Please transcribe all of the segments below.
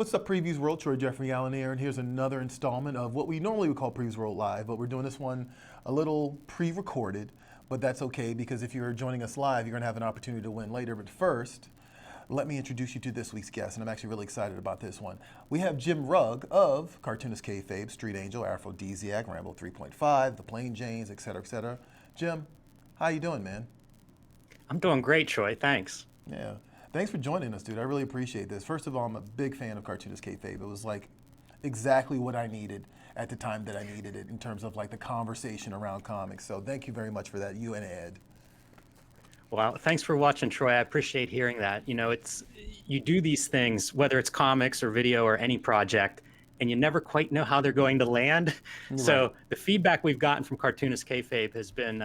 What's up, Previews World? Troy Jeffrey Allen here, and here's another installment of what we normally would call Previews World Live, but we're doing this one a little pre-recorded, but that's okay because if you're joining us live, you're going to have an opportunity to win later. But first, let me introduce you to this week's guest, and I'm actually really excited about this one. We have Jim RUGG of Cartoonist Kayfabe, Street Angel, Aphrodisiac, Rambo 3.5, The Plain Janes, etc., etc. Jim, how you doing, man? I'm doing great, Troy. Thanks. Yeah. Thanks for joining us, dude. I really appreciate this. First of all, I'm a big fan of Cartoonist Kayfabe. It was like exactly what I needed at the time that I needed it in terms of like the conversation around comics. So thank you very much for that, you and Ed. Well, thanks for watching, Troy. I appreciate hearing that. You do these things, whether it's comics or video or any project, and you never quite know how they're going to land. Right. So the feedback we've gotten from Cartoonist Kayfabe has been,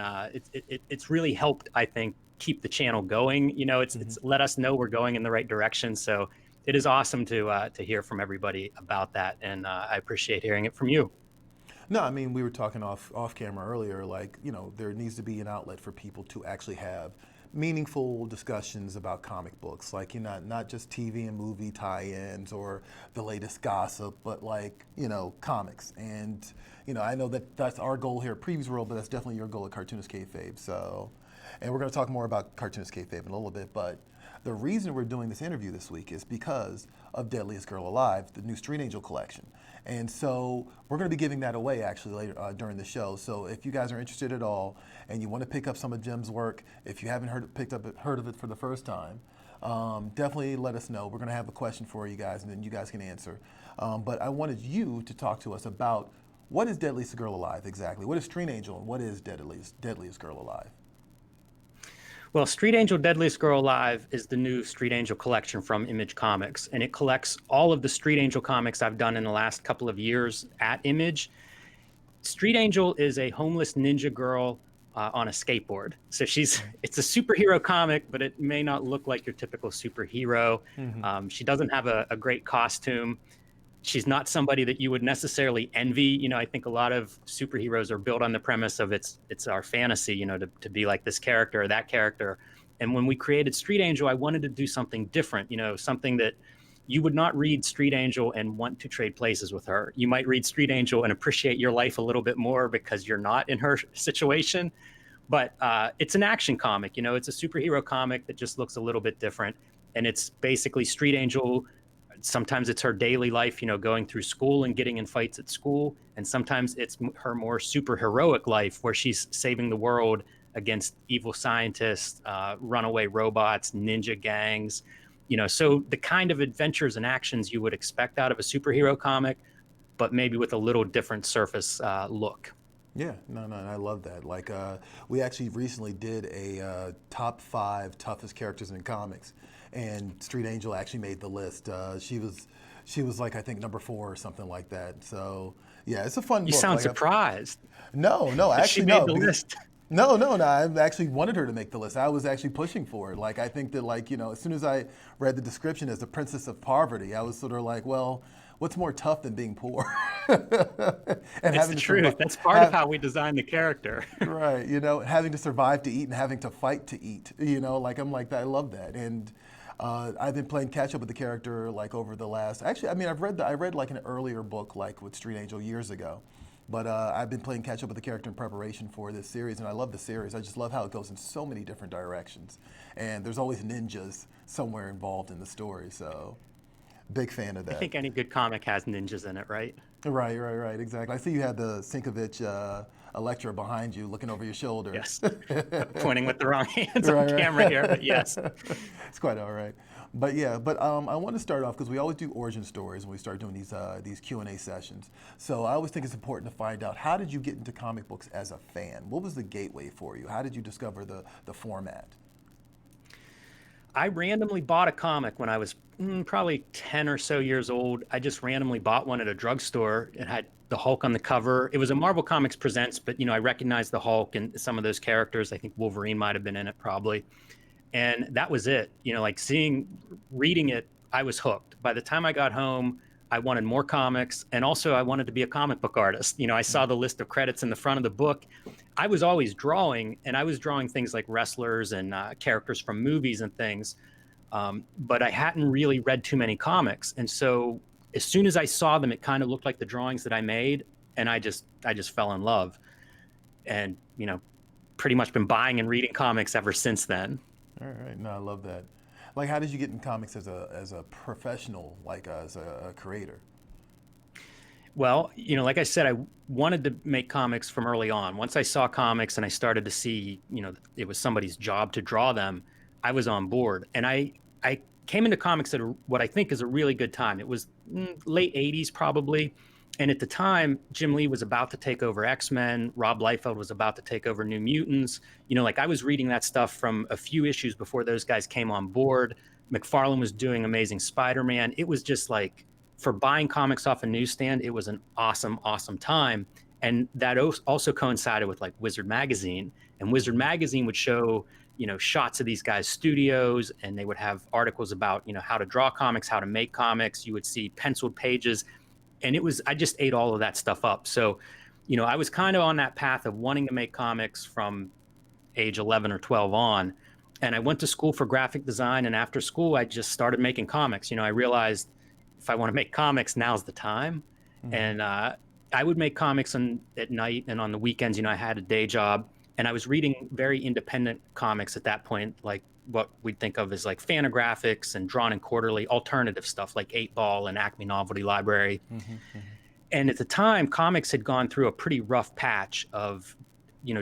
it's really helped, I think, keep the channel going. It's let us know we're going in the right direction. So it is awesome to hear from everybody about that, and I appreciate hearing it from you. No, I mean, we were talking off camera earlier, like, there needs to be an outlet for people to actually have meaningful discussions about comic books, like, not just TV and movie tie-ins or the latest gossip, but like, comics. And, I know that that's our goal here at Previews World, but that's definitely your goal at Cartoonist Kayfabe. So, and we're going to talk more about Cartoonist Kayfabe in a little bit, but the reason we're doing this interview this week is because of Deadliest Girl Alive, the new Street Angel collection. And so we're going to be giving that away actually later during the show. So if you guys are interested at all and you want to pick up some of Jim's work, if you haven't heard of it for the first time, definitely let us know. We're going to have a question for you guys, and then you guys can answer. But I wanted you to talk to us about what is Deadliest Girl Alive exactly? What is Street Angel and what is Deadliest Girl Alive? Well, Street Angel Deadliest Girl Alive is the new Street Angel collection from Image Comics, and it collects all of the Street Angel comics I've done in the last couple of years at Image. Street Angel is a homeless ninja girl on a skateboard. So it's a superhero comic, but it may not look like your typical superhero. She doesn't have a great costume. She's not somebody that you would necessarily envy. I think a lot of superheroes are built on the premise of it's our fantasy, to be like this character or that character. And when we created Street Angel, I wanted to do something different, something that you would not read Street Angel and want to trade places with her. You might read Street Angel and appreciate your life a little bit more because you're not in her situation. But it's an action comic, it's a superhero comic that just looks a little bit different. And it's basically Street Angel. Sometimes it's her daily life, going through school and getting in fights at school. And sometimes it's her more superheroic life where she's saving the world against evil scientists, runaway robots, ninja gangs, so the kind of adventures and actions you would expect out of a superhero comic, but maybe with a little different surface look. Yeah, no, I love that. Like, we actually recently did a top 5 toughest characters in comics, and Street Angel actually made the list. She was like, I think number 4 or something like that. So yeah, it's a fun book. You sound like, surprised. No, She actually made no. the list. No. I actually wanted her to make the list. I was actually pushing for it. Like, I think that, like, as soon as I read the description as the Princess of Poverty, I was sort of like, well, what's more tough than being poor? And It's the truth. That's part of how we design the character. Right, having to survive to eat and having to fight to eat, like, I'm like, I love that. And I've been playing catch up with the character like over the last, actually, I mean, I read like an earlier book like with Street Angel years ago. But I've been playing catch up with the character in preparation for this series, and I love the series. I just love how it goes in so many different directions. And there's always ninjas somewhere involved in the story, so big fan of I that. think any good comic has ninjas in it, right? Right, exactly. I see you have the Sinkovich Electra behind you, looking over your shoulder. Yes. Pointing with the wrong hands on Right. camera here, but yes. It's quite all right. But yeah, I want to start off because we always do origin stories when we start doing these Q&A sessions. So I always think it's important to find out, how did you get into comic books as a fan? What was the gateway for you? How did you discover the format? I randomly bought a comic when I was probably 10 or so years old. I just randomly bought one at a drugstore. It had the Hulk on the cover. It was a Marvel Comics Presents, but I recognized the Hulk and some of those characters. I think Wolverine might have been in it probably. And that was it. Like reading it, I was hooked. By the time I got home, I wanted more comics, and also I wanted to be a comic book artist. I saw the list of credits in the front of the book. I was always drawing, and I was drawing things like wrestlers and characters from movies and things. But I hadn't really read too many comics. And so as soon as I saw them, it kind of looked like the drawings that I made, and I just fell in love, and pretty much been buying and reading comics ever since then. All right, no, I love that. Like, how did you get in comics as a professional, like as a creator? Well, like I said, I wanted to make comics from early on. Once I saw comics and I started to see, it was somebody's job to draw them, I was on board. And I came into comics at what I think is a really good time. It was late 80s probably. And at the time, Jim Lee was about to take over X-Men. Rob Liefeld was about to take over New Mutants. Like I was reading that stuff from a few issues before those guys came on board. McFarlane was doing Amazing Spider-Man. It was just like, for buying comics off a newsstand, it was an awesome, awesome time. And that also coincided with like Wizard Magazine. And Wizard Magazine would show, shots of these guys' studios, and they would have articles about, how to draw comics, how to make comics. You would see penciled pages. And I just ate all of that stuff up. So, I was kind of on that path of wanting to make comics from age 11 or 12 on. And I went to school for graphic design. And after school, I just started making comics. I realized if I want to make comics, now's the time. Mm-hmm. And I would make comics at night and on the weekends. I had a day job, and I was reading very independent comics at that point, like what we'd think of as like Fantagraphics and Drawn and Quarterly, alternative stuff like 8 Ball and Acme Novelty Library. Mm-hmm. Mm-hmm. And at the time, comics had gone through a pretty rough patch of,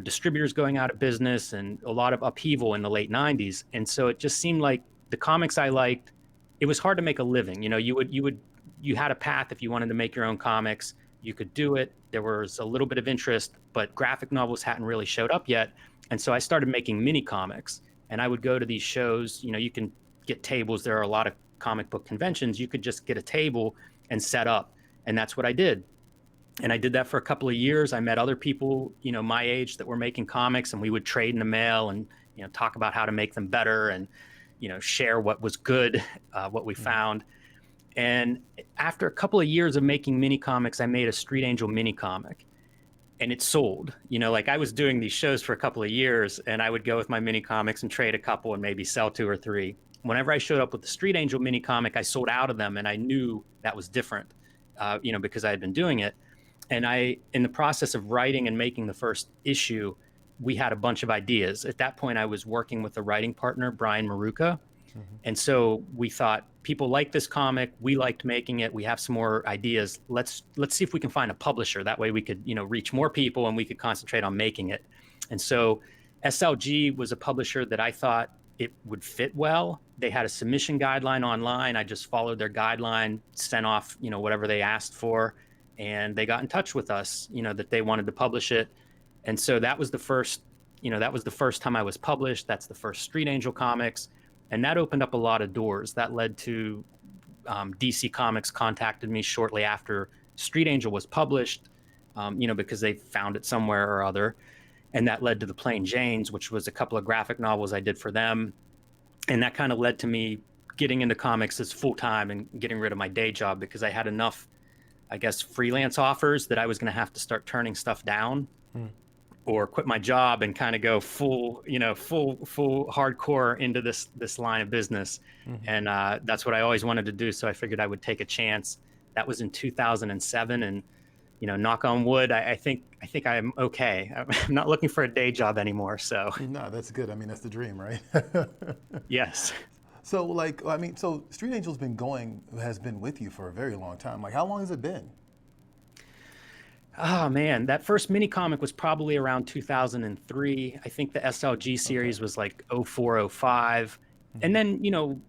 distributors going out of business and a lot of upheaval in the late 90s. And so it just seemed like the comics I liked, it was hard to make a living. You had a path. If you wanted to make your own comics, you could do it. There was a little bit of interest, but graphic novels hadn't really showed up yet. And so I started making mini comics, and I would go to these shows. You can get tables. There are a lot of comic book conventions. You could just get a table and set up. And that's what I did. And I did that for a couple of years. I met other people, my age that were making comics, and we would trade in the mail and, talk about how to make them better and, share what was good, what we found. And after a couple of years of making mini comics, I made a Street Angel mini comic, and it sold. Like I was doing these shows for a couple of years, and I would go with my mini comics and trade a couple and maybe sell 2 or 3. Whenever I showed up with the Street Angel mini comic, I sold out of them, and I knew that was different, because I had been doing it. And in the process of writing and making the first issue, we had a bunch of ideas. At that point, I was working with a writing partner, Brian Murakku. Mm-hmm. And so we thought, people like this comic. We liked making it. We have some more ideas. Let's see if we can find a publisher. That way we could, reach more people, and we could concentrate on making it. And so SLG was a publisher that I thought it would fit well. They had a submission guideline online. I just followed their guideline, sent off, whatever they asked for. And they got in touch with us, that they wanted to publish it. And so that was the first time I was published. That's the first Street Angel comics. And that opened up a lot of doors. That led to DC Comics contacted me shortly after Street Angel was published, because they found it somewhere or other. And that led to the Plain Janes, which was a couple of graphic novels I did for them. And that kind of led to me getting into comics as full-time and getting rid of my day job, because I had enough, I guess, freelance offers that I was going to have to start turning stuff down or quit my job and kind of go full hardcore into this line of business. Mm-hmm. And that's what I always wanted to do. So I figured I would take a chance. That was in 2007. And, knock on wood, I think I'm okay. I'm not looking for a day job anymore. So no, that's good. I mean, that's the dream, right? Yes. So so Street Angel's has been with you for a very long time. Like, how long has it been? Oh man, that first mini comic was probably around 2003. I think the SLG series was like 04, 05. Mm-hmm. And then,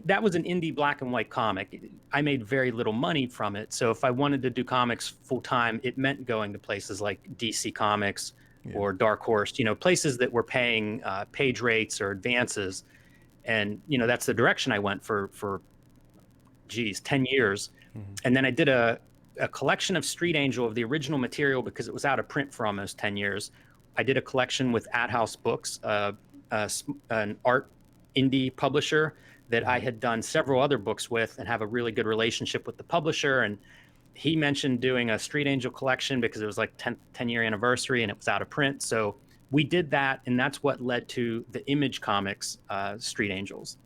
that was an indie black and white comic. I made very little money from it. So if I wanted to do comics full time, it meant going to places like DC Comics or Dark Horse, places that were paying page rates or advances. And, that's the direction I went for 10 years. Mm-hmm. And then I did a collection of Street Angel of the original material because it was out of print for almost 10 years. I did a collection with At House Books, an art indie publisher that I had done several other books with and have a really good relationship with the publisher. And he mentioned doing a Street Angel collection because it was like 10-year anniversary and it was out of print. So we did that, and that's what led to the Image Comics Street Angels.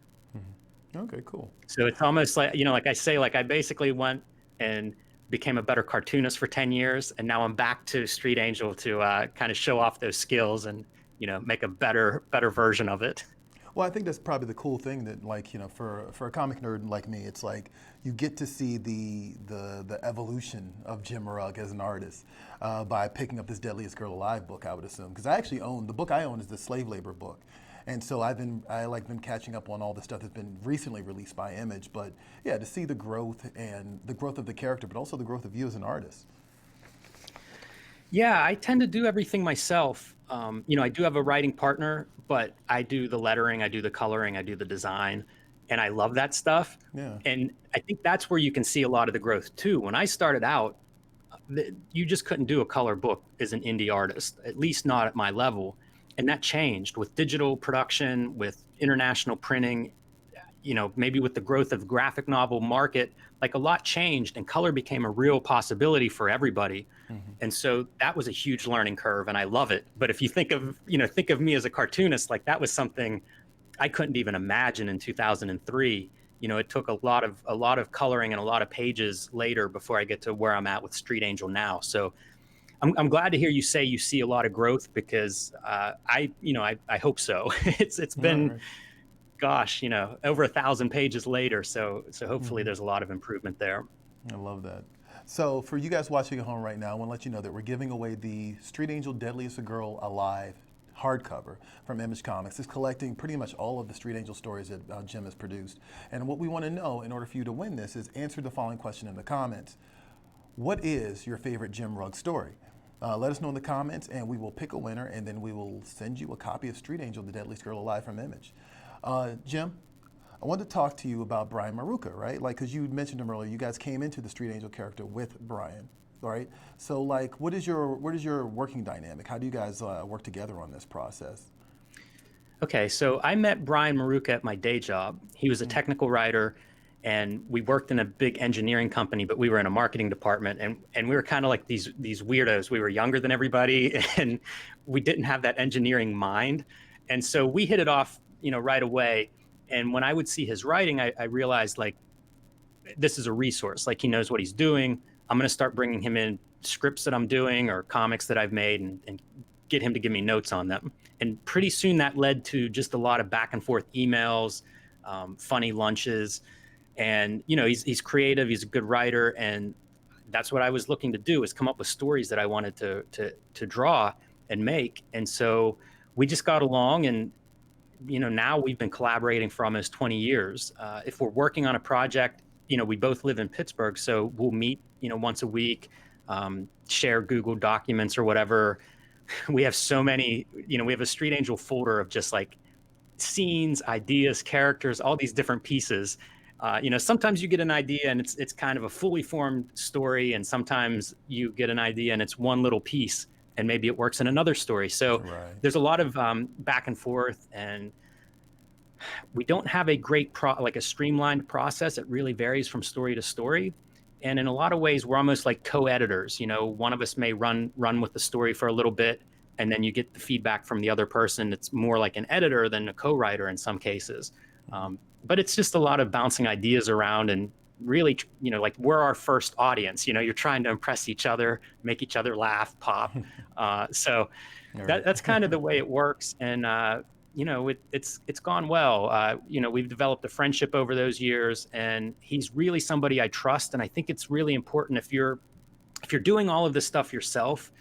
Okay, cool. So it's almost like, like I say, like I basically went and became a better cartoonist for 10 years. And now I'm back to Street Angel to kind of show off those skills and, make a better version of it. Well, I think that's probably the cool thing that, like, for a comic nerd like me, it's like you get to see the evolution of Jim Rugg as an artist by picking up this Deadliest Girl Alive book, I would assume, because I actually own the book I own is the slave labor book, and so I like been catching up on all the stuff that's been recently released by Image, but yeah, to see the growth and the growth of the character, but also the growth of you as an artist. Yeah, I tend to do everything myself. I do have a writing partner, but I do the lettering, I do the coloring, I do the design, and I love that stuff. Yeah. And I think that's where you can see a lot of the growth too. When I started out, you just couldn't do a color book as an indie artist, at least not at my level. And that changed with digital production, with international printing, maybe with the growth of the graphic novel market, like a lot changed and color became a real possibility for everybody. Hmm. And so that was a huge learning curve and I love it. But if you think of me as a cartoonist, like that was something I couldn't even imagine in 2003. It took a lot of coloring and a lot of pages later before I get to where I'm at with Street Angel now. So I'm glad to hear you say you see a lot of growth because I hope so. It's All been, right. gosh, over 1,000 pages later. So hopefully Hmm. there's a lot of improvement there. I love that. So for you guys watching at home right now, I want to let you know that we're giving away the Street Angel Deadliest Girl Alive hardcover from Image Comics. It's collecting pretty much all of the Street Angel stories that Jim has produced. And what we want to know in order for you to win this is answer the following question in the comments. What is your favorite Jim Rugg story? Let us know in the comments and we will pick a winner and then we will send you a copy of Street Angel, the Deadliest Girl Alive from Image. Jim, I wanted to talk to you about Brian Murakku, right? Like, because you mentioned him earlier, you guys came into the Street Angel character with Brian, right? So, like, what is your working dynamic? How do you guys work together on this process? Okay, so I met Brian Murakku at my day job. He was a technical writer, and we worked in a big engineering company, but we were in a marketing department, and we were kind of like these weirdos. We were younger than everybody, and we didn't have that engineering mind, and so we hit it off, right away. And when I would see his writing, I realized like this is a resource. Like he knows what he's doing. I'm going to start bringing him in scripts that I'm doing or comics that I've made and get him to give me notes on them. And pretty soon that led to just a lot of back and forth emails, funny lunches. And, he's creative. He's a good writer. And that's what I was looking to do is come up with stories that I wanted to draw and make. And so we just got along and, now we've been collaborating for almost 20 years. If we're working on a project, we both live in Pittsburgh, so we'll meet, once a week, share Google documents or whatever. We have so many, we have a Street Angel folder of just like scenes, ideas, characters, all these different pieces. Sometimes you get an idea and it's kind of a fully formed story, and sometimes you get an idea and it's one little piece, and maybe it works in another story. So Right. there's a lot of back and forth, and we don't have a great like a streamlined process. It really varies from story to story. And in a lot of ways, we're almost like co-editors. One of us may run with the story for a little bit, and then you get the feedback from the other person. It's more like an editor than a co-writer in some cases. But it's just a lot of bouncing ideas around and really, like we're our first audience. You're trying to impress each other, make each other laugh, pop. So All right. that's kind of the way it works. And it's gone well. We've developed a friendship over those years, and he's really somebody I trust. And I think it's really important if you're doing all of this stuff yourself,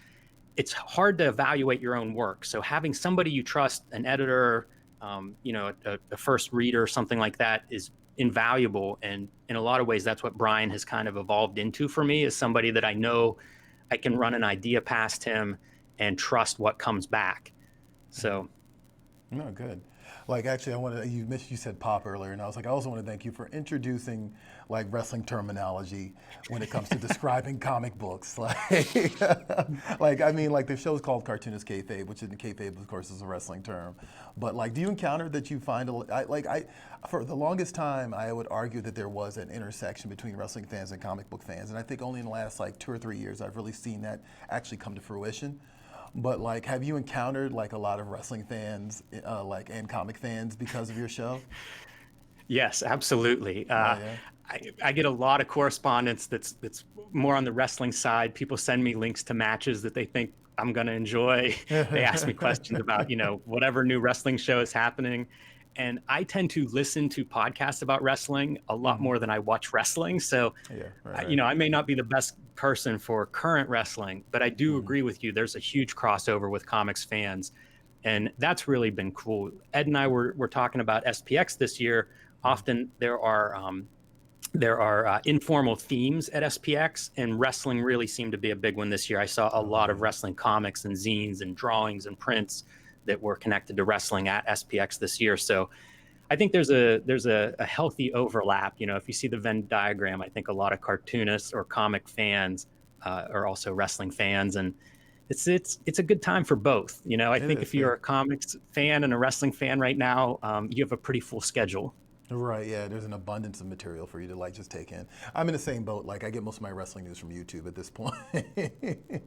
it's hard to evaluate your own work. So having somebody you trust, an editor, a first reader, something like that, is invaluable. And in a lot of ways, that's what Brian has kind of evolved into for me, is somebody that I know I can run an idea past him and trust what comes back. So No, good. Like actually, you said pop earlier, and I was like, I also want to thank you for introducing like wrestling terminology when it comes to describing comic books. Like I mean, like the show's called Cartoonist Kayfabe, which in kayfabe, of course, is a wrestling term. But like, do you encounter that you find for the longest time, I would argue that there was an intersection between wrestling fans and comic book fans, and I think only in the last like 2 or 3 years I've really seen that actually come to fruition. But like, have you encountered like a lot of wrestling fans, like and comic fans because of your show? Yes, absolutely. Oh yeah. I get a lot of correspondence that's more on the wrestling side. People send me links to matches that they think I'm going to enjoy. They ask me questions about, whatever new wrestling show is happening. And I tend to listen to podcasts about wrestling a lot Mhm. more than I watch wrestling. So, Yeah. Right. Right. I may not be the best person for current wrestling, but I do Mhm. agree with you. There's a huge crossover with comics fans. And that's really been cool. Ed and I were talking about SPX this year. Mhm. Often there are informal themes at SPX, and wrestling really seemed to be a big one this year. I saw a Oh lot of yeah. wrestling comics and zines and drawings and prints that were connected to wrestling at SPX this year. So I think there's a healthy overlap. If you see the Venn diagram, I think a lot of cartoonists or comic fans are also wrestling fans, and it's a good time for both. I It think is. if Yeah. you're a comics fan and a wrestling fan right now, you have a pretty full schedule. Right, yeah, there's an abundance of material for you to like just take in. I'm in the same boat. Like I get most of my wrestling news from YouTube at this point.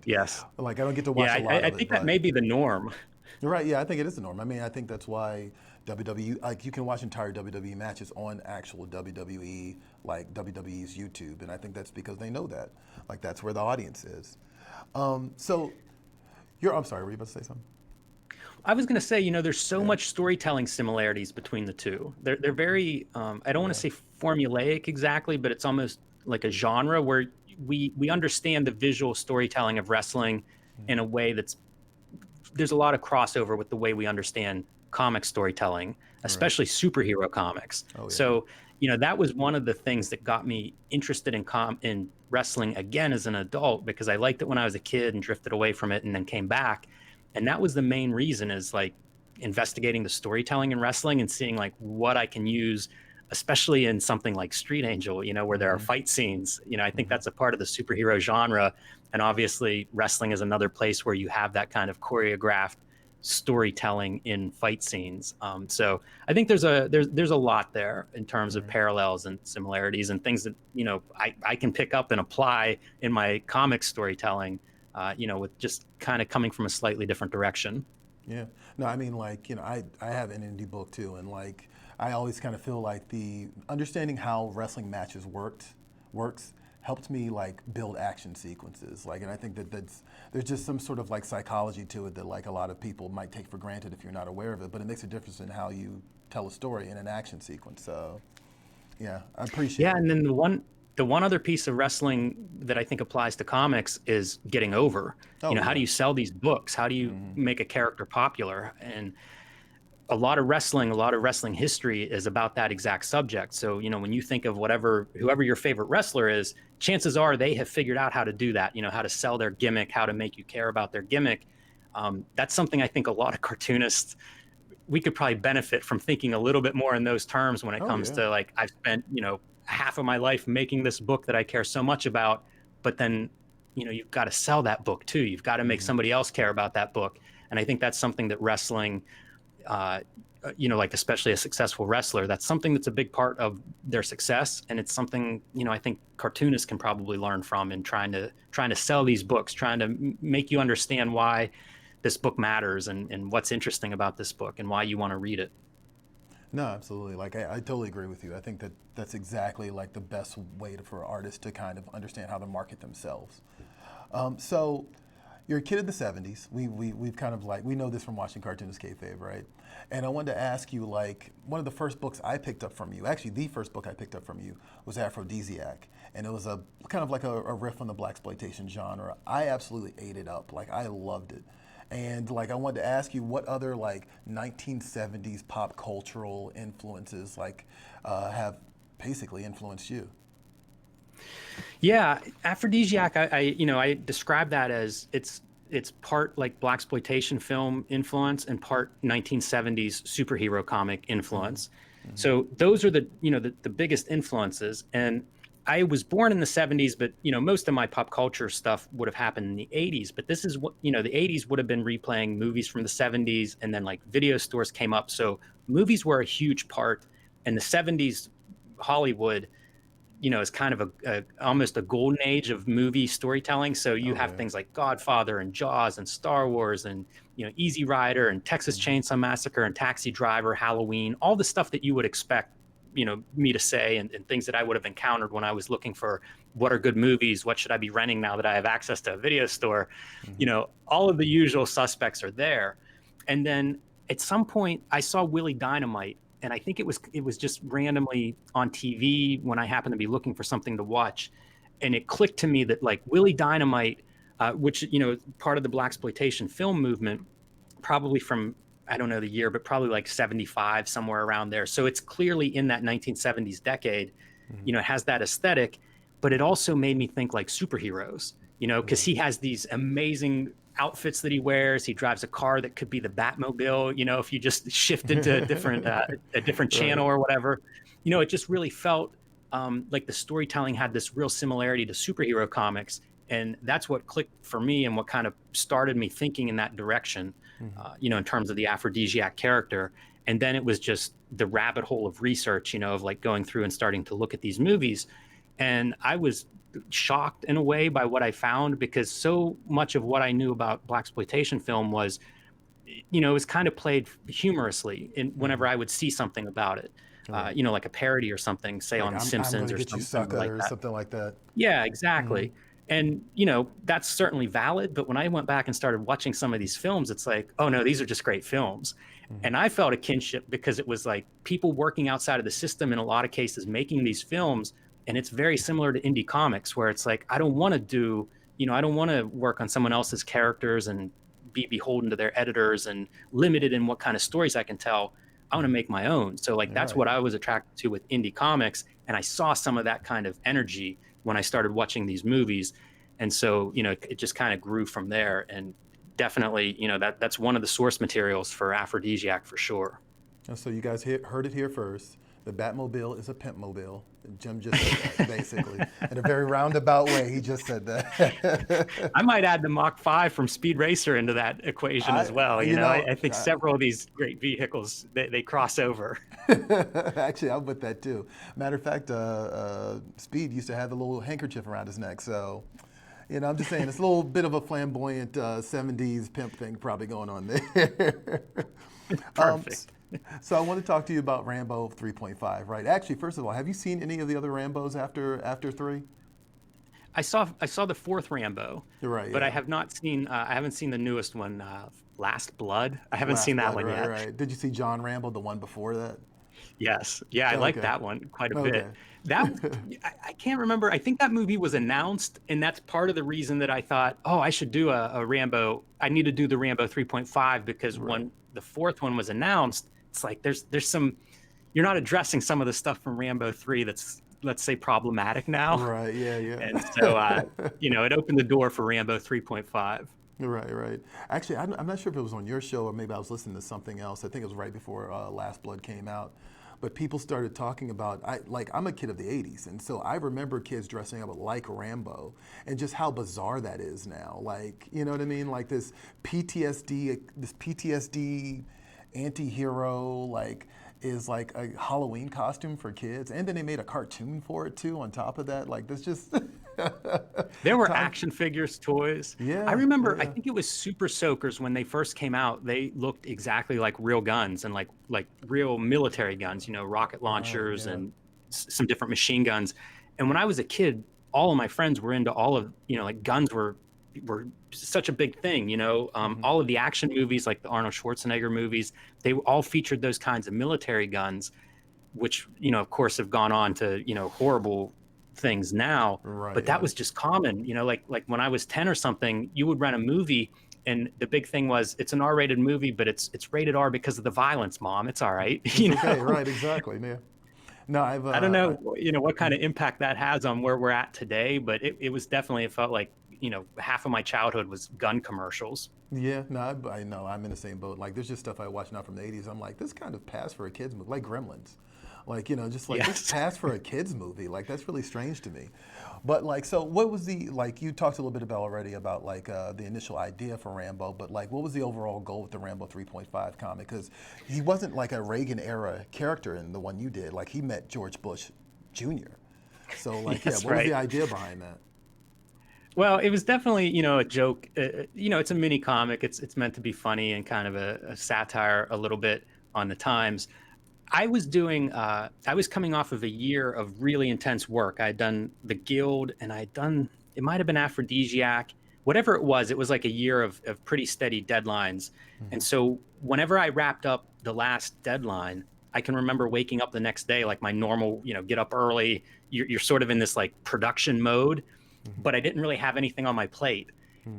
Yes. Like I don't get to Yeah, watch a I, lot I of it, think that but may be the norm. you're right. Yeah, I think it is the norm. I mean, I think that's why WWE, like you can watch entire WWE matches on actual WWE, like WWE's YouTube, and I think that's because they know that, like that's where the audience is. So I'm sorry, were you about to say something? I was going to say, there's so Yeah, much storytelling similarities between the two. They're very, I don't want to yeah, say formulaic exactly, but it's almost like a genre where we understand the visual storytelling of wrestling in a way that's there's a lot of crossover with the way we understand comic storytelling, right. especially superhero comics. Oh yeah. So, that was one of the things that got me interested in wrestling again as an adult, because I liked it when I was a kid and drifted away from it and then came back. And that was the main reason, is like investigating the storytelling in wrestling and seeing like what I can use, especially in something like Street Angel, where there are Mm-hmm. fight scenes. I think Mm-hmm. that's a part of the superhero genre, and obviously, wrestling is another place where you have that kind of choreographed storytelling in fight scenes. So I think there's a lot there in terms of Right. parallels and similarities and things that I can pick up and apply in my comic storytelling. With just kind of coming from a slightly different direction. Yeah. No, I mean, like, I have an indie book too, and like, I always kind of feel like the understanding how wrestling matches works helped me like build action sequences. Like, and I think there's just some sort of like psychology to it that like a lot of people might take for granted if you're not aware of it, but it makes a difference in how you tell a story in an action sequence. So, yeah, I appreciate Yeah, it. and then the one other piece of wrestling that I think applies to comics is getting over. Oh, How do yeah. you sell these books? How do you Hmm. make a character popular? And a lot of wrestling history is about that exact subject. So, when you think of whoever your favorite wrestler is, chances are they have figured out how to do that, how to sell their gimmick, how to make you care about their gimmick. That's something I think a lot of cartoonists, we could probably benefit from thinking a little bit more in those terms when it Oh, comes yeah. to like, I've spent, half of my life making this book that I care so much about, but then, you've got to sell that book too. You've got to make Hmm. somebody else care about that book. And I think that's something that wrestling, uh, like especially a successful wrestler, that's something that's a big part of their success, and it's something I think cartoonists can probably learn from in trying to sell these books, trying to make you understand why this book matters and what's interesting about this book and why you want to read it. No, absolutely. Like I totally agree with you. I think that that's exactly like the best way for artists to kind of understand how to market themselves. So you're a kid in the 70s. We've kind of like, we know this from watching Cartoonist Kayfabe, right? And I wanted to ask you, like, one of the first books I picked up from you, actually the first book I picked up from you was Aphrodisiac. And it was a kind of like a riff on the blaxploitation genre. I absolutely ate it up. Like I loved it. And like I wanted to ask you what other like 1970s pop cultural influences like have basically influenced you. Yeah, Aphrodisiac. I describe that as it's part like blaxploitation film influence and part 1970s superhero comic Hmm. influence. Hmm. So those are the biggest influences. And I was born in the 70s, but most of my pop culture stuff would have happened in the 80s. But this is what the 80s would have been replaying movies from the 70s, and then like video stores came up. So movies were a huge part, and the 70s Hollywood is kind of a almost a golden age of movie storytelling. So you Oh have yeah. things like Godfather and Jaws and Star Wars and Easy Rider and Texas Hmm. Chainsaw Massacre and Taxi Driver, Halloween, all the stuff that you would expect, me to say, and things that I would have encountered when I was looking for what are good movies, what should I be renting now that I have access to a video store. Hmm. All of the usual suspects are there. And then at some point I saw Willie Dynamite, and I think it was just randomly on TV when I happened to be looking for something to watch, and it clicked to me that like Willie Dynamite, which part of the blaxploitation film movement, probably from, I don't know the year, but probably like 75, somewhere around there. So it's clearly in that 1970s decade. Hmm. It has that aesthetic, but it also made me think like superheroes, because Right. he has these amazing outfits that he wears. He drives a car that could be the Batmobile, if you just shift into a different Right. channel or whatever. It just really felt like the storytelling had this real similarity to superhero comics. And that's what clicked for me and what kind of started me thinking in that direction, Hmm. in terms of the aphrodisiac character. And then it was just the rabbit hole of research, of like going through and starting to look at these movies. And I was shocked in a way by what I found, because so much of what I knew about blaxploitation film was, it was kind of played humorously in whenever Hmm. I would see something about it, Right. like a parody or something, say Like on The I'm Simpsons gonna or get you, something like sucker, or that. something like that. Yeah, Hmm. exactly. And, that's certainly valid. But when I went back and started watching some of these films, it's like, oh no, these are just great films. Hmm. And I felt a kinship because it was like people working outside of the system in a lot of cases making these films. And it's very similar to indie comics, where it's like, I don't want to do, I don't want to work on someone else's characters and be beholden to their editors and limited in what kind of stories I can tell. I want to Hmm. make my own. So like that's Right. what I was attracted to with indie comics. And I saw some of that kind of energy when I started watching these movies. And so, it just kind of grew from there. And definitely, that's one of the source materials for Aphrodisiac for sure. And so you guys heard it here first. The Batmobile is a pimp mobile. Jim just said that, basically. In a very roundabout way, he just said that. I might add the Mach 5 from Speed Racer into that equation I, as well. you know, I think several of these great vehicles, they cross over. actually, I'm with that too. Matter of fact, Speed used to have the little handkerchief around his neck. So, I'm just saying, it's a little bit of a flamboyant 70s pimp thing probably going on there. um, Perfect. so I want to talk to you about Rambo 3.5, right? Actually, first of all, have you seen any of the other Rambos after 3? I saw the fourth Rambo, You're right, but I yeah. have not seen. I haven't seen the newest one, Last Blood. I haven't seen Last that Blood, one right, yet. right. Did you see John Rambo, the one before that? Yes, yeah, I like Okay, that one quite a okay. bit. That I can't remember. I think that movie was announced, and that's part of the reason that I thought, oh, I should do a Rambo. I need to do the Rambo 3.5, because Right, when the fourth one was announced, it's like there's some, you're not addressing some of the stuff from Rambo 3 that's, let's say, problematic now. right, yeah, And so yeah. it opened the door for Rambo 3.5. Right, right. Actually, I'm not sure if it was on your show or maybe I was listening to something else. I think it was right before Last Blood came out. But people started talking about, I'm a kid of the 80s, and so I remember kids dressing up like Rambo, and just how bizarre that is now. Like, you know what I mean? Like this PTSD anti-hero, like, is like a Halloween costume for kids. And then they made a cartoon for it too on top of that. Like, this just There were time. action figures, toys. I Yeah, remember, I yeah. think it was Super Soakers when they first came out. They looked exactly like real guns, and like real military guns, rocket Right, launchers yeah. and some different machine guns. And when I was a kid, all of my friends were into all of, like guns were such a big thing. Hmm. All of the action movies, like the Arnold Schwarzenegger movies, they all featured those kinds of military guns, which of course have gone on to horrible things now. Right, But that yeah. was just common. Like when I was 10 or something, you would rent a movie, and the big thing was, it's an R-rated movie, but it's rated R because of the violence, mom, it's all right. It's okay, right, exactly, yeah. No, I don't know, what kind of impact that has on where we're at today, but it was definitely, it felt like, half of my childhood was gun commercials. yeah, no, I know, I'm in the same boat. Like, there's just stuff I watch now from the 80s. I'm like, this kind of passed for a kid's movie, like Gremlins. Like, just like this Yes. passed for a kid's movie. Like, that's really strange to me. But like, so what was like, you talked a little bit about already about like the initial idea for Rambo, but like, what was the overall goal with the Rambo 3.5 comic? Because he wasn't like a Reagan era character in the one you did. Like, he met George Bush Jr. So like, yeah, Yes, what was the right. idea behind that? Well, it was definitely, a joke. It's a mini comic. It's meant to be funny and kind of a satire a little bit on the times. I was doing, I was coming off of a year of really intense work. I had done The Guild and I had done, it might have been Aphrodisiac, whatever it was like a year of pretty steady deadlines. And Hmm. so whenever I wrapped up the last deadline, I can remember waking up the next day, like my normal, get up early. You're sort of in this like production mode, Hmm. but I didn't really have anything on my plate.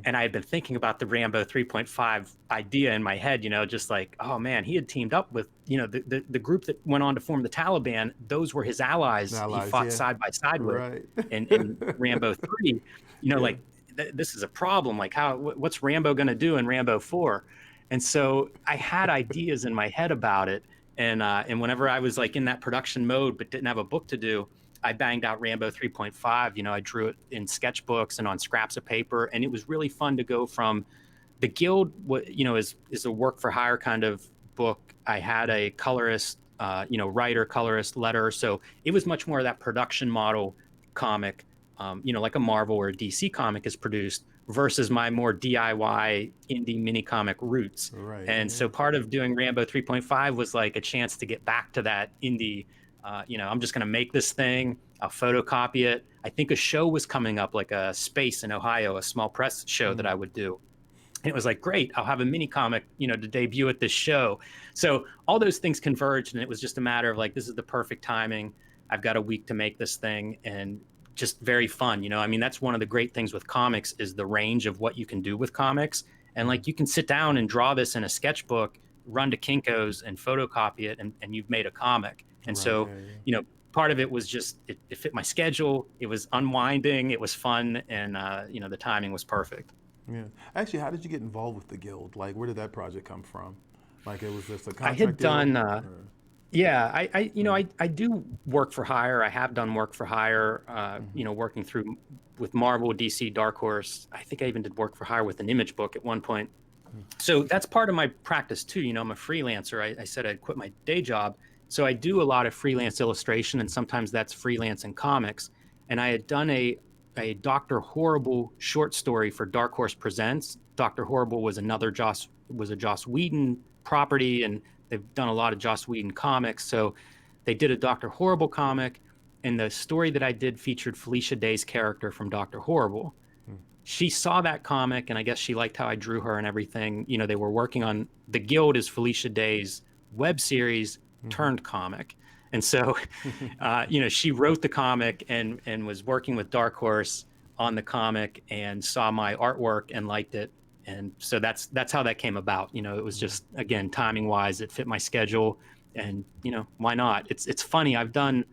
And I had been thinking about the Rambo 3.5 idea in my head, just like, oh man, he had teamed up with, the group that went on to form the Taliban. Those were his allies he Allies, fought yeah. side by side with Right. in Rambo 3. Yeah. Like this is a problem. Like what's Rambo going to do in Rambo 4? And so I had ideas in my head about it. And whenever I was like in that production mode, but didn't have a book to do, I banged out Rambo 3.5. I drew it in sketchbooks and on scraps of paper, and it was really fun to go from the Guild. Is a work for hire kind of book. I had a colorist, writer, colorist, letter, so it was much more of that production model comic, like a Marvel or a DC comic is produced, versus my more DIY indie mini comic roots. Right. And Yeah. so part of doing Rambo 3.5 was like a chance to get back to that indie. I'm just going to make this thing. I'll photocopy it. I think a show was coming up, like a Space in Ohio, a small press show that I would do. And it was like, great, I'll have a mini comic, to debut at this show. So all those things converged, and it was just a matter of like, this is the perfect timing. I've got a week to make this thing, and just very fun. I mean, that's one of the great things with comics is the range of what you can do with comics. And like, you can sit down and draw this in a sketchbook, run to Kinko's and photocopy it, and you've made a comic. And Right. so, Yeah. Yeah. part of it was just it fit my schedule. It was unwinding. It was fun, and the timing was perfect. Yeah. Actually, how did you get involved with the Guild? Like, where did that project come from? Like, it was just a I had contract deal? done Or, Yeah, I do work for hire. I have done work for hire, working through with Marvel, DC, Dark Horse. I think I even did work for hire with an Image book at one point. So that's part of my practice too. I'm a freelancer. I said I'd quit my day job. So I do a lot of freelance illustration, and sometimes that's freelance in comics. And I had done a Dr. Horrible short story for Dark Horse Presents. Dr. Horrible was a Joss Whedon property, and they've done a lot of Joss Whedon comics. So they did a Dr. Horrible comic, and the story that I did featured Felicia Day's character from Dr. Horrible. She saw that comic, and I guess she liked how I drew her and everything. They were working on The Guild is Felicia Day's web series turned comic. And so, she wrote the comic and was working with Dark Horse on the comic and saw my artwork and liked it. And so that's how that came about. It was just, again, timing wise, it fit my schedule, and why not? It's funny. I've done,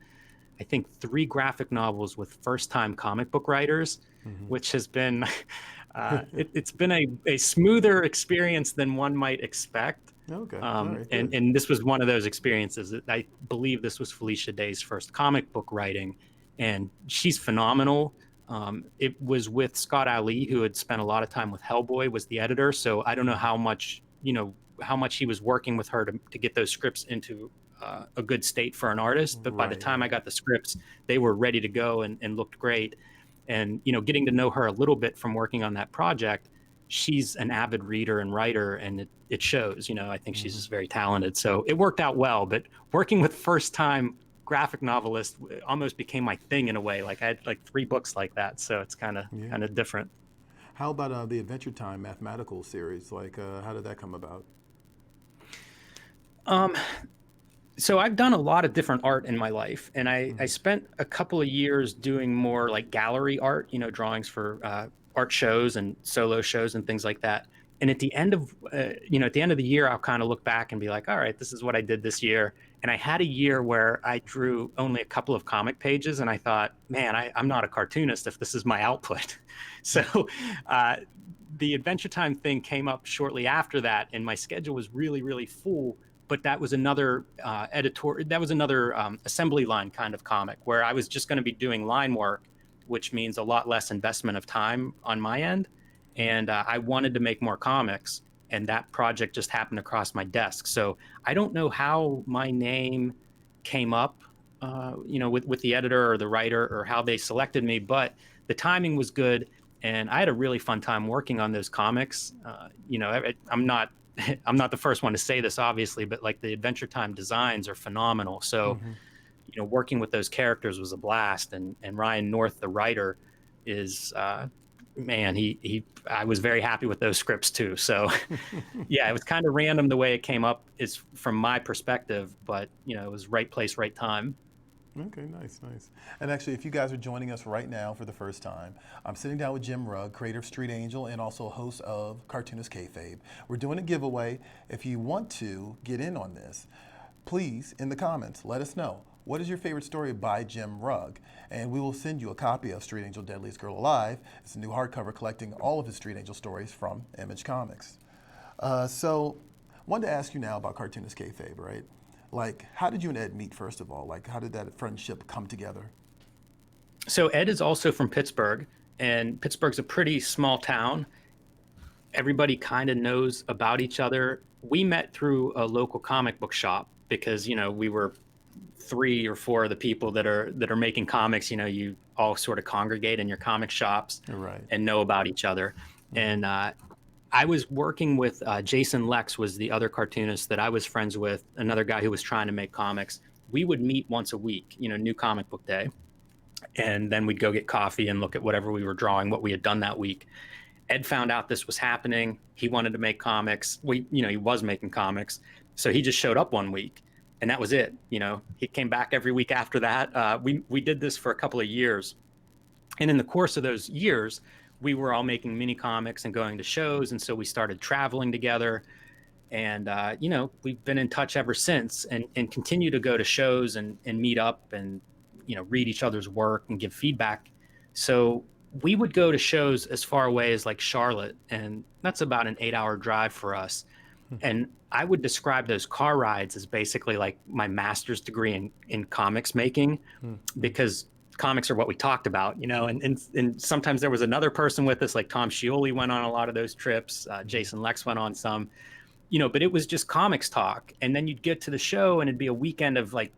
I think, 3 graphic novels with first time comic book writers, which has been it's been a smoother experience than one might expect. Okay. All right. Good. And this was one of those experiences. I believe this was Felicia Day's first comic book writing, and she's phenomenal. It was with Scott Ali, who had spent a lot of time with Hellboy, was the editor. So I don't know how much he was working with her to get those scripts into a good state for an artist. But by the Right. time I Right. got the scripts, they were ready to go and looked great. And getting to know her a little bit from working on that project, she's an avid reader and writer, and it shows. I think she's just very talented. So it worked out well. But working with first time graphic novelist almost became my thing in a way. Like I had like 3 books like that, so it's kind Yeah. of different. How about the Adventure Time mathematical series? Like, how did that come about? Um, so I've done a lot of different art in my life, and I spent a couple of years doing more like gallery art, drawings for art shows and solo shows and things like that. And at the end of at the end of the year, I'll kind of look back and be like, all right, this is what I did this year. And I had a year where I drew only a couple of comic pages, and I thought, man, I'm not a cartoonist if this is my output. So uh, the Adventure Time thing came up shortly after that, and my schedule was really, really full. But that was another assembly line kind of comic where I was just going to be doing line work, which means a lot less investment of time on my end. And I wanted to make more comics, and that project just happened to cross my desk. So I don't know how my name came up, with the editor or the writer, or how they selected me, but the timing was good, and I had a really fun time working on those comics. I'm not I'm not the first one to say this, obviously, but like the Adventure Time designs are phenomenal. So, Mm-hmm. working with those characters was a blast. And Ryan North, the writer, is, man, I was very happy with those scripts too. So, yeah, it was kind of random the way it came up is from my perspective, but it was right place, right time. Okay, nice, nice. And actually, if you guys are joining us right now for the first time, I'm sitting down with Jim Rugg, creator of Street Angel and also host of Cartoonist Kayfabe. We're doing a giveaway. If you want to get in on this, please, in the comments, let us know. What is your favorite story by Jim Rugg? And we will send you a copy of Street Angel Deadliest Girl Alive. It's a new hardcover collecting all of his Street Angel stories from Image Comics. So, wanted to ask you now about Cartoonist Kayfabe, right? Like, how did you and Ed meet, first of all? Like, how did that friendship come together? So Ed is also from Pittsburgh, and Pittsburgh's a pretty small town. Everybody kind of knows about each other. We met through a local comic book shop because, we were three or four of the people that are making comics. You all sort of congregate in your comic shops Right. and know about each other. And I was working with Jason Lex was the other cartoonist that I was friends with, another guy who was trying to make comics. We would meet once a week, new comic book day. And then we'd go get coffee and look at whatever we were drawing, what we had done that week. Ed found out this was happening. He wanted to make comics. He was making comics. So he just showed up one week and that was it. He came back every week after that. We did this for a couple of years. And in the course of those years, we were all making mini comics and going to shows. And so we started traveling together. And, we've been in touch ever since and continue to go to shows and meet up and, read each other's work and give feedback. So we would go to shows as far away as like Charlotte, and that's about an 8-hour drive for us. And I would describe those car rides as basically like my master's degree in comics making, because comics are what we talked about, and sometimes there was another person with us, like Tom Scioli went on a lot of those trips. Jason Lex went on some, but it was just comics talk. And then you'd get to the show and it'd be a weekend of like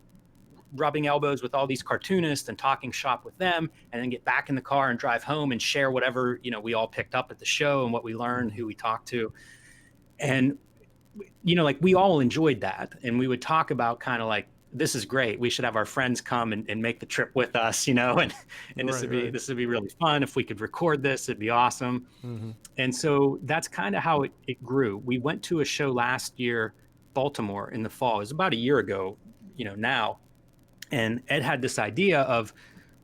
rubbing elbows with all these cartoonists and talking shop with them, and then get back in the car and drive home and share whatever, we all picked up at the show and what we learned, who we talked to. And, like we all enjoyed that. And we would talk about kind of like, this is great. We should have our friends come and make the trip with us, and this would be really fun. If we could record this, it'd be awesome. And so that's kind of how it grew. We went to a show last year, Baltimore, in the fall. It was about a year ago, now. And Ed had this idea of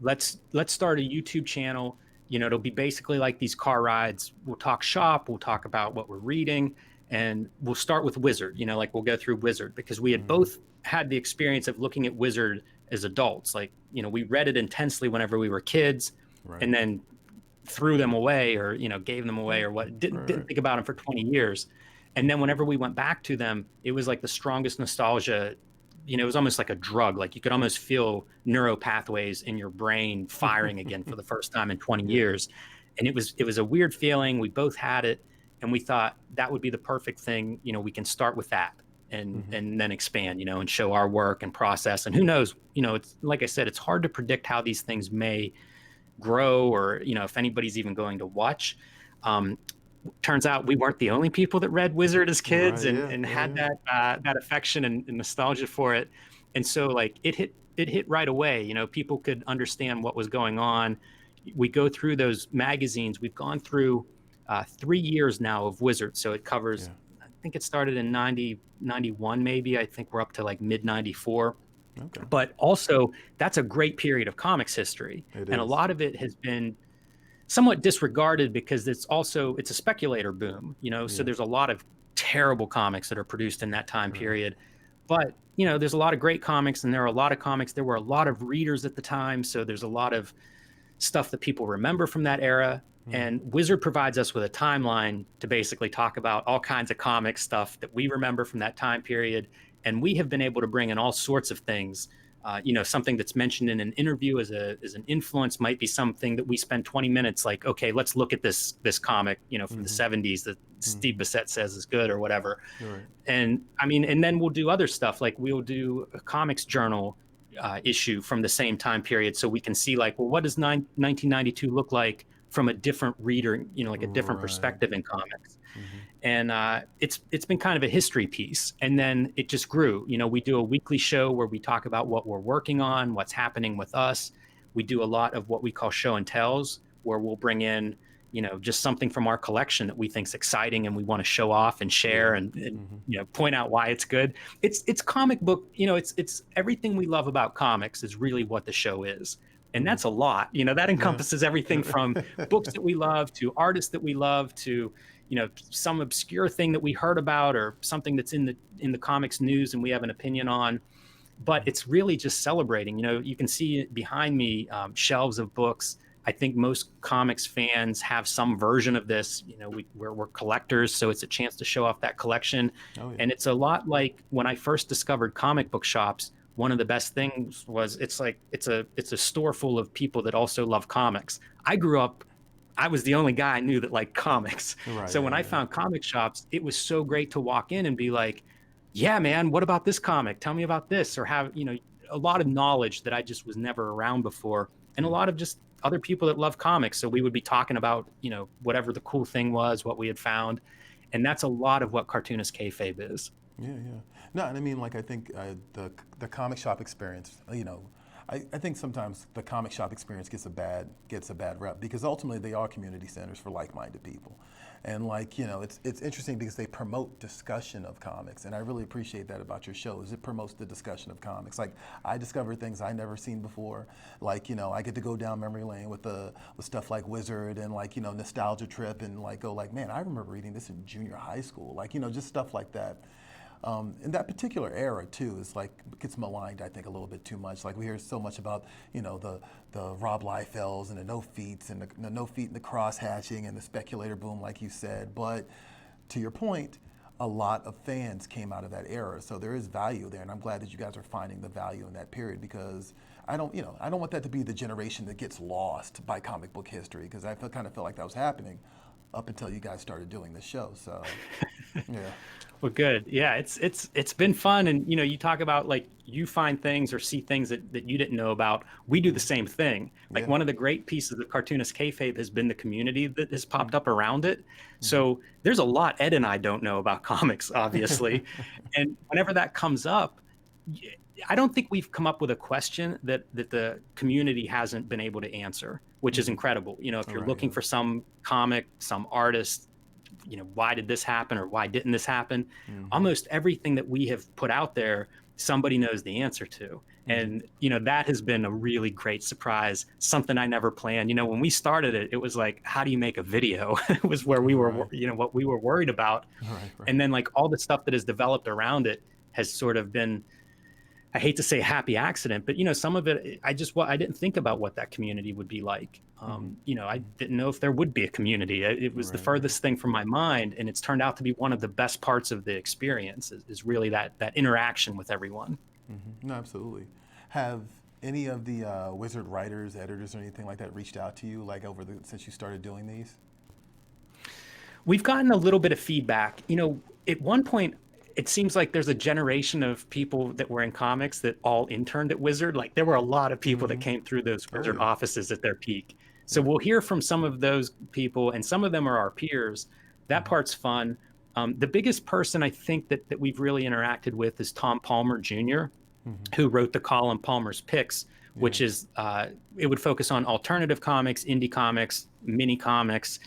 let's start a YouTube channel. It'll be basically like these car rides. We'll talk shop, we'll talk about what we're reading, and we'll start with Wizard, like we'll go through Wizard because we had both had the experience of looking at Wizard as adults. Like, we read it intensely whenever we were kids, right, and then threw them away or, gave them away or what, didn't think about them for 20 years. And then whenever we went back to them, it was like the strongest nostalgia. It was almost like a drug. Like you could almost feel neural pathways in your brain firing again for the first time in 20 years. And it was a weird feeling. We both had it, and we thought that would be the perfect thing. We can start with that and then expand, and show our work and process. And who knows, it's like I said, it's hard to predict how these things may grow or, if anybody's even going to watch. Turns out we weren't the only people that read Wizard as kids, right, and had that affection and nostalgia for it. And so like it hit right away. People could understand what was going on. We go through those magazines. We've gone through 3 years now of Wizard. So it covers, I think it started in 91, maybe. I think we're up to like mid 94. Okay. But also that's a great period of comics history. A lot of it has been somewhat disregarded because it's a speculator boom, so there's a lot of terrible comics that are produced in that time period. But, there's a lot of great comics, and there are a lot of comics. There were a lot of readers at the time. So there's a lot of stuff that people remember from that era. And Wizard provides us with a timeline to basically talk about all kinds of comic stuff that we remember from that time period. And we have been able to bring in all sorts of things. Something that's mentioned in an interview as an influence might be something that we spend 20 minutes like, okay, let's look at this comic, from the 70s that Steve Bissette says is good or whatever. Right. And then we'll do other stuff. Like we'll do a comics journal issue from the same time period. So we can see like, well, what does 1992 look like from a different reader, like a different Right. perspective in comics. Hmm. And it's been kind of a history piece. And then it just grew. We do a weekly show where we talk about what we're working on, what's happening with us. We do a lot of what we call show and tells, where we'll bring in, just something from our collection that we think's exciting and we want to show off and share Yeah. and Hmm. point out why it's good. It's comic book, it's everything we love about comics is really what the show is. And Hmm. that's a lot. That Yeah. encompasses everything from books that we love to artists that we love to some obscure thing that we heard about or something that's in the comics news and we have an opinion on. But it's really just celebrating. You can see behind me shelves of books. I think most comics fans have some version of this. We're collectors, so it's a chance to show off that collection. Oh yeah. And it's a lot like when I first discovered comic book shops. One of the best things was it's a store full of people that also love comics. I grew up, I was the only guy I knew that liked comics. Right. So Yeah. when I Yeah. found comic shops, it was so great to walk in and be like, yeah, man, what about this comic? Tell me about this. Or have, a lot of knowledge that I just was never around before. And a Yeah. lot of just other people that love comics. So we would be talking about, whatever the cool thing was, what we had found. And that's a lot of what Cartoonist Kayfabe is. Yeah, yeah. No, and I mean, like, I think the comic shop experience, I think sometimes the comic shop experience gets a bad rep because ultimately they are community centers for like-minded people, and it's interesting because they promote discussion of comics, and I really appreciate that about your show. Is it promotes the discussion of comics? Like I discover things I never seen before. I get to go down memory lane with stuff like Wizard and nostalgia trip and go man, I remember reading this in junior high school. Just stuff like that. In that particular era too is gets maligned I think a little bit too much. We hear so much about the Rob Liefelds and the no feet and the no feet and the cross hatching and the speculator boom like you said. But to your point, a lot of fans came out of that era, so there is value there, and I'm glad that you guys are finding the value in that period because I don't want that to be the generation that gets lost by comic book history because kind of felt like that was happening up until you guys started doing this show. So yeah. Well, good. Yeah, it's been fun. And you talk about you find things or see things that you didn't know about. We do the same thing. Yeah. One of the great pieces of Cartoonist Kayfabe has been the community that has popped Mm-hmm. up around it. So there's a lot Ed and I don't know about comics, obviously. And whenever that comes up, I don't think we've come up with a question that the community hasn't been able to answer, which is incredible. If you're Right. looking Yeah. for some comic, some artist, why did this happen or why didn't this happen? Mm-hmm. Almost everything that we have put out there, somebody knows the answer to. Mm-hmm. And, that has been a really great surprise, something I never planned. When we started it, it was like, how do you make a video? It was where we were, Right. what we were worried about. Right. Right. And then all the stuff that has developed around it has sort of been, I hate to say happy accident, but some of it, I didn't think about what that community would be like. I didn't know if there would be a community. It was the Right. Right. furthest thing from my mind, and it's turned out to be one of the best parts of the experience. Is really that interaction with everyone. Mm-hmm. No, absolutely. Have any of the Wizard writers, editors, or anything like that reached out to you since you started doing these? We've gotten a little bit of feedback. At one point, it seems like there's a generation of people that were in comics that all interned at Wizard. There were a lot of people that Mm-hmm. came through those Oh Wizard yeah. offices at their peak. So Yeah. we'll hear from some of those people, and some of them are our peers. That Mm-hmm. part's fun. The biggest person I think that we've really interacted with is Tom Palmer Jr., Mm-hmm. who wrote the column Palmer's Picks, Yeah. which is it would focus on alternative comics, indie comics, mini comics.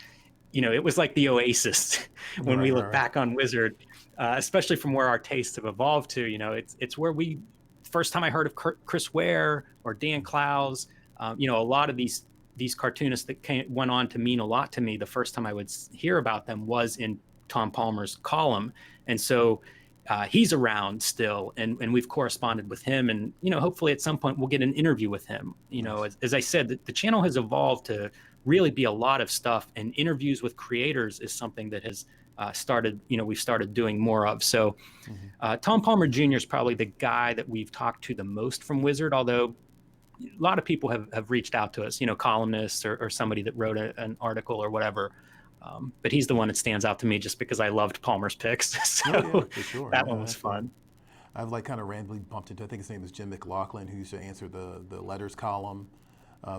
It was like the oasis when Right. we Right. look Right. back on Wizard, especially from where our tastes have evolved to. It's where first time I heard of Chris Ware or Dan Clowes. A lot of these cartoonists that went on to mean a lot to me. The first time I would hear about them was in Tom Palmer's column, and so he's around still, and we've corresponded with him, and hopefully at some point we'll get an interview with him. Nice. As I said, the channel has evolved to really be a lot of stuff, and interviews with creators is something that has we've started doing more of. So Mm-hmm. Tom Palmer Jr. is probably the guy that we've talked to the most from Wizard, although a lot of people have reached out to us, columnists or somebody that wrote an article or whatever. But he's the one that stands out to me just because I loved Palmer's Picks. Oh yeah, So for sure. that Yeah, one was absolutely. fun. I've kind of randomly bumped into, I think his name is Jim McLaughlin, who used to answer the letters column.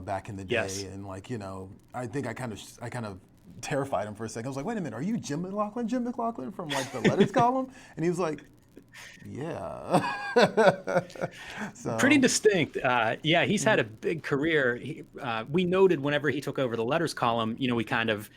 back in the Yes. day, and like, I think I kind of terrified him for a second. I was like, wait a minute, are you Jim McLaughlin? Jim McLaughlin from like the letters column? And he was like, yeah. Pretty So, distinct. Yeah, he's had mhm. a big career. We noted whenever he took over the letters column, we kind of,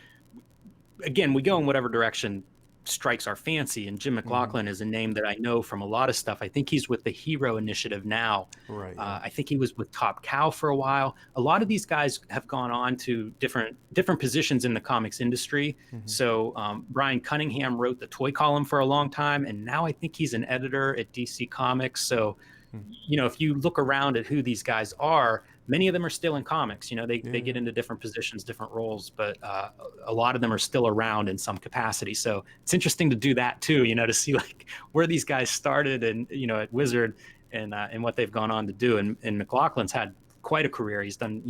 again, we go in whatever direction strikes our fancy. And Jim Mhm. McLaughlin is a name that I know from a lot of stuff. I think he's with the Hero Initiative now. Right, yeah. I think he was with Top Cow for a while. A lot of these guys have gone on to different positions in the comics industry. Mhm. So Brian Cunningham wrote the toy column for a long time, and now I think he's an editor at DC Comics. So Mhm. if you look around at who these guys are, many of them are still in comics. They Yeah. get into different positions, different roles, but a lot of them are still around in some capacity. So it's interesting to do that too, to see like where these guys started and, at Wizard and what they've gone on to do. And McLaughlin's had quite a career. He's done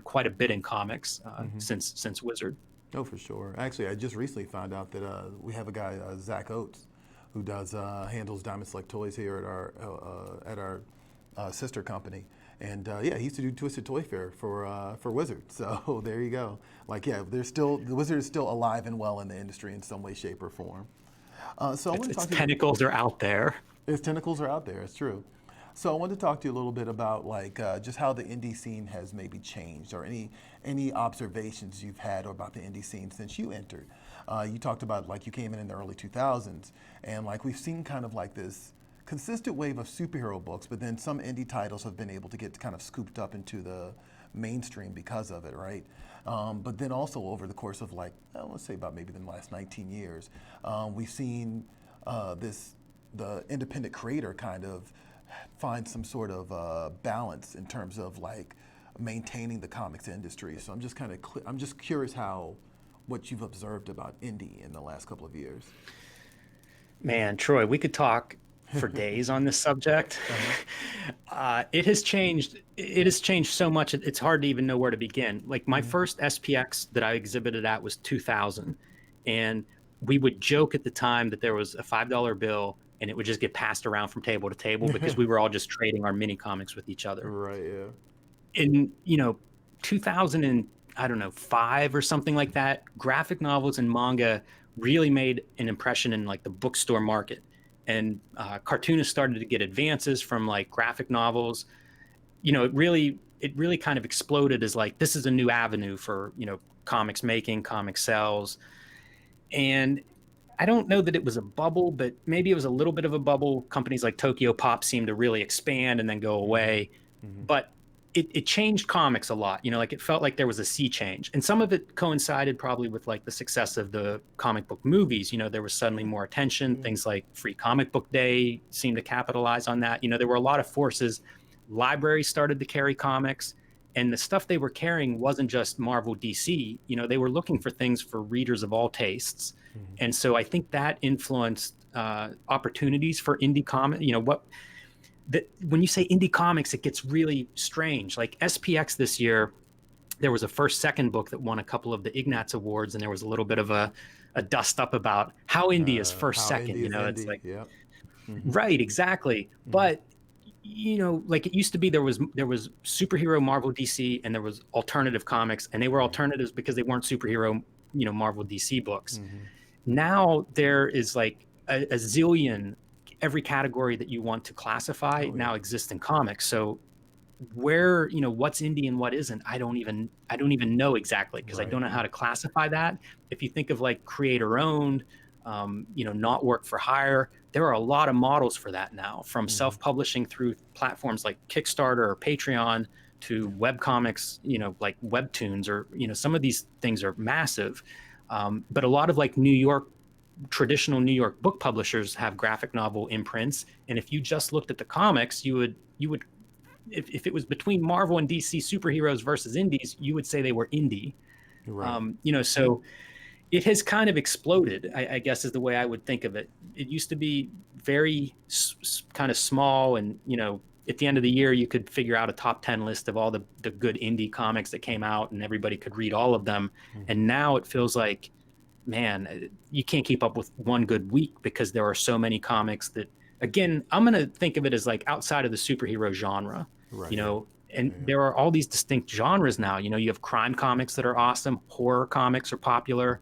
quite a bit in comics Mhm. since Wizard. Oh, for sure. Actually, I just recently found out that we have a guy, Zach Oates, who does handles Diamond Select Toys here at our sister company. And yeah, he used to do Twisted Toy Fair for Wizard. So there you go. Like, yeah, the Wizard is still alive and well in the industry in some way, shape, or form. So I want to Its talk to you. tentacles are out there. Its tentacles are out there. It's true. So I wanted to talk to you a little bit about like just how the indie scene has maybe changed, or any observations you've had about the indie scene since you entered. You talked about like you came in the early 2000s, and like we've seen kind of like this consistent wave of superhero books, but then some indie titles have been able to get kind of scooped up into the mainstream because of it, right? But then also over the course of like, let's say about maybe the last 19 years, we've seen the independent creator kind of find some sort of balance in terms of like maintaining the comics industry. So I'm just curious how what you've observed about indie in the last couple of years. Man, Troy, we could talk for days on this subject. Uh-huh. It has changed. It has changed so much. It's hard to even know where to begin. Like my Mm-hmm. first SPX that I exhibited at was 2000, and we would joke at the time that there was a $5 bill and it would just get passed around from table to table because we were all just trading our mini comics with each other. Right. Yeah. In 2000 and I don't know 5 or something like that, graphic novels and manga really made an impression in like the bookstore market, and cartoonists started to get advances from like graphic novels. It really kind of exploded as like this is a new avenue for comics making, comic sales. And I don't know that it was a bubble, but maybe it was a little bit of a bubble. Companies like Tokyo Pop seemed to really expand and then go Mm-hmm. away. Mm-hmm. But it changed comics a lot. Like it felt like there was a sea change. And some of it coincided probably with like the success of the comic book movies. There was suddenly more attention. Yeah. Things like Free Comic Book Day seemed to capitalize on that. There were a lot of forces. Libraries started to carry comics. And the stuff they were carrying wasn't just Marvel, DC. They were looking for things for readers of all tastes. Mm-hmm. And so I think that influenced opportunities for indie comic. When you say indie comics, it gets really strange. Like SPX this year, there was a second book that won a couple of the Ignatz Awards, and there was a little bit of a dust up about how indie is first, How second. indie is It's indie. like, Yep. Mm-hmm. right, exactly. Mm-hmm. But like it used to be, there was superhero Marvel DC, and there was alternative comics, and they were Right. alternatives because they weren't superhero Marvel DC books. Mm-hmm. Now there is like a zillion, every category that you want to classify Oh yeah. now exists in comics. So where what's indie and what isn't, I don't even know exactly, because I Right. don't know Yeah. how to classify that. If you think of like creator owned, not work for hire, there are a lot of models for that now, from Mm-hmm. self-publishing through platforms like Kickstarter or Patreon to web comics, like webtoons, or some of these things are massive. But a lot of like traditional New York book publishers have graphic novel imprints, and if you just looked at the comics, you would if it was between Marvel and DC superheroes versus indies, you would say they were indie. Right. So it has kind of exploded, I guess is the way I would think of it. It used to be very kind of small, and at the end of the year you could figure out a top 10 list of all the good indie comics that came out, and everybody could read all of them. Mm-hmm. And now it feels like, man, you can't keep up with one good week because there are so many comics that, again, I'm going to think of it as like outside of the superhero genre, Right. you Yeah. know, And there are all these distinct genres now. You know, you have crime comics that are awesome, horror comics are popular.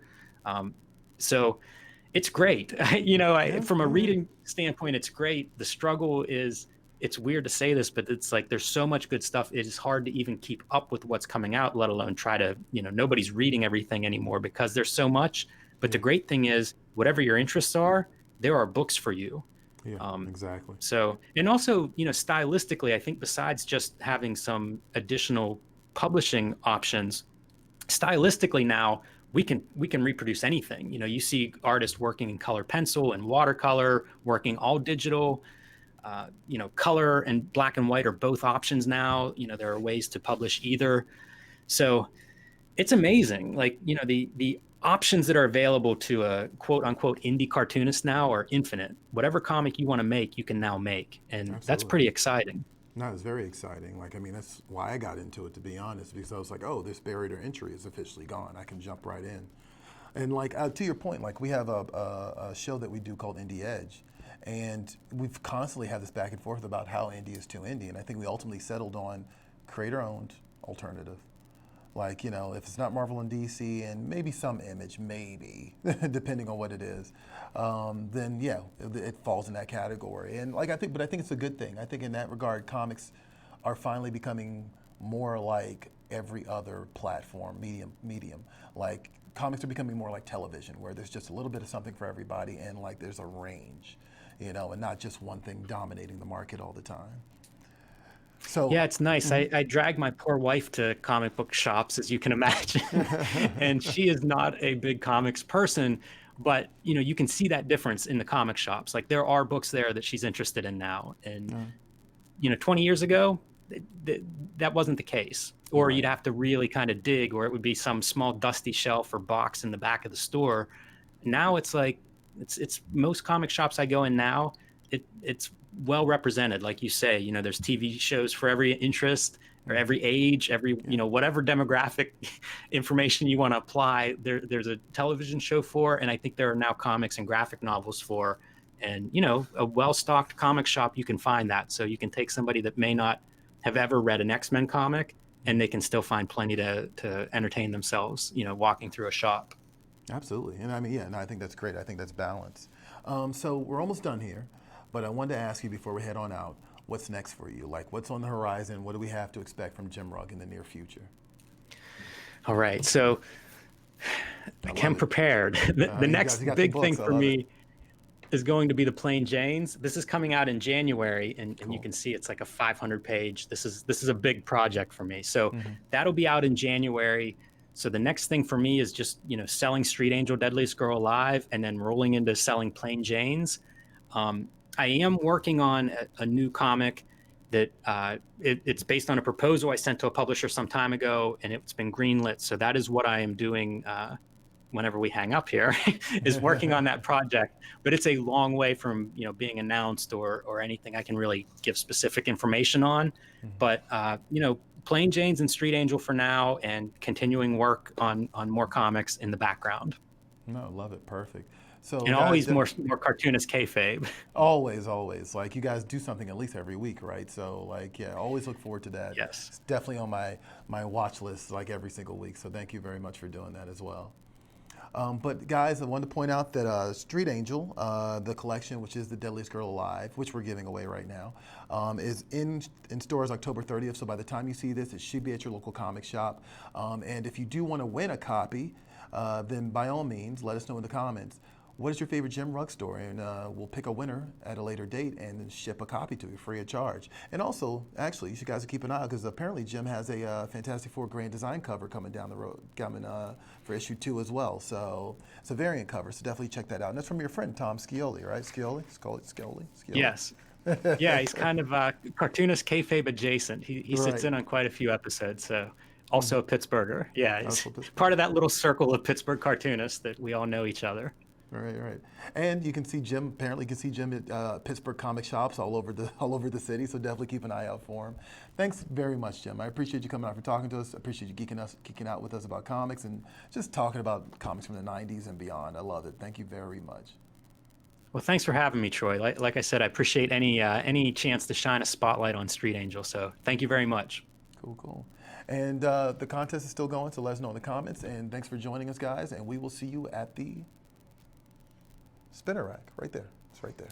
So it's great. You know, from a reading standpoint, it's great. The struggle is, it's weird to say this, but it's like there's so much good stuff. It is hard to even keep up with what's coming out, let alone try to, you know, nobody's reading everything anymore because there's so much. But the great thing is, whatever your interests are, there are books for you. Yeah, exactly. So, and also, you know, stylistically, I think besides just having some additional publishing options, stylistically now we can reproduce anything. You know, you see artists working in color pencil and watercolor, working all digital. You know, color and black and white are both options now. You know, there are ways to publish either. So it's amazing. Like, you know, the options that are available to a quote unquote indie cartoonist now are infinite. Whatever comic you want to make, you can now make. And that's pretty exciting. No, it's very exciting. Like, I mean, that's why I got into it, to be honest, because I was like, oh, this barrier to entry is officially gone. I can jump right in. And like, to your point, like we have a show that we do called Indie Edge. And we've constantly had this back and forth about how indie is too indie. And I think we ultimately settled on creator-owned alternative. Like, you know, if it's not Marvel and DC and maybe some Image, maybe, depending on what it is, then yeah, it falls in that category. And like, I think it's a good thing. I think in that regard, comics are finally becoming more like every other platform, medium. Like, comics are becoming more like television, where there's just a little bit of something for everybody and like there's a range, you know, and not just one thing dominating the market all the time. So Yeah, it's nice. I drag my poor wife to comic book shops, as you can imagine, and she is not a big comics person, but you know, you can see that difference in the comic shops. Like there are books there that she's interested in now, and you know, 20 years ago, that wasn't the case. Or you'd have to really kind of dig, or it would be some small dusty shelf or box in the back of the store. Now it's like it's most comic shops I go in now, it's well represented. Like you say, you know, there's TV shows for every interest or every age, every, you know, whatever demographic information you want to apply, there's a television show for, and I think there are now comics and graphic novels for. And you know, a well-stocked comic shop, you can find that. So you can take somebody that may not have ever read an X-Men comic, and they can still find plenty to entertain themselves, you know, walking through a shop. absolutely. And I mean, yeah, no, I think that's great. I think that's balance. So we're almost done here, but I wanted to ask you before we head on out, what's next for you? Like, what's on the horizon? What do we have to expect from Jim Rugg in the near future? All right, so I came prepared. The next you got big books. thing for me is going to be the Plain Janes. This is coming out in January, and you can see it's like a 500-page. This is a big project for me. So that'll be out in January. So the next thing for me is just, you know, selling Street Angel Deadliest Girl Alive and then rolling into selling Plain Janes. I am working on a new comic that it's based on a proposal I sent to a publisher some time ago, and it's been greenlit. So that is what I am doing whenever we hang up here, is working on that project. But it's a long way from, you know, being announced or anything I can really give specific information on. But you know, Plain Janes and Street Angel for now, and continuing work on more comics in the background. No, love it. Perfect. So And guys, always more cartoonist kayfabe. always. Like, you guys do something at least every week, right? So like, yeah, always look forward to that. Yes. It's definitely on my watch list, like every single week. So thank you very much for doing that as well. But guys, I wanted to point out that Street Angel, the collection, which is the Deadliest Girl Alive, which we're giving away right now, is in stores October 30th. So by the time you see this, it should be at your local comic shop. And if you do want to win a copy, then by all means, let us know in the comments. What is your favorite Jim Rugg story? And we'll pick a winner at a later date and then ship a copy to you free of charge. And also, actually, you guys keep an eye out, because apparently Jim has a Fantastic Four Grand Design cover coming down the road, coming for issue 2 as well. So it's a variant cover, so definitely check that out. And that's from your friend Tom Scioli, right? Scioli? Yes. Yeah, he's kind of cartoonist kayfabe adjacent. He sits in on quite a few episodes. So also a Pittsburgher. Yeah, he's part of that little circle of Pittsburgh cartoonists that we all know each other. Right. And you can see Jim. Apparently, you can see Jim at Pittsburgh comic shops all over the city. So definitely keep an eye out for him. Thanks very much, Jim. I appreciate you coming out for talking to us. I appreciate you geeking out with us about comics and just talking about comics from the '90s and beyond. I love it. Thank you very much. Well, thanks for having me, Troy. Like I said, I appreciate any chance to shine a spotlight on Street Angel. So thank you very much. Cool, cool. And the contest is still going, so let us know in the comments. And thanks for joining us, guys. And we will see you at the spinner rack right there. It's right there.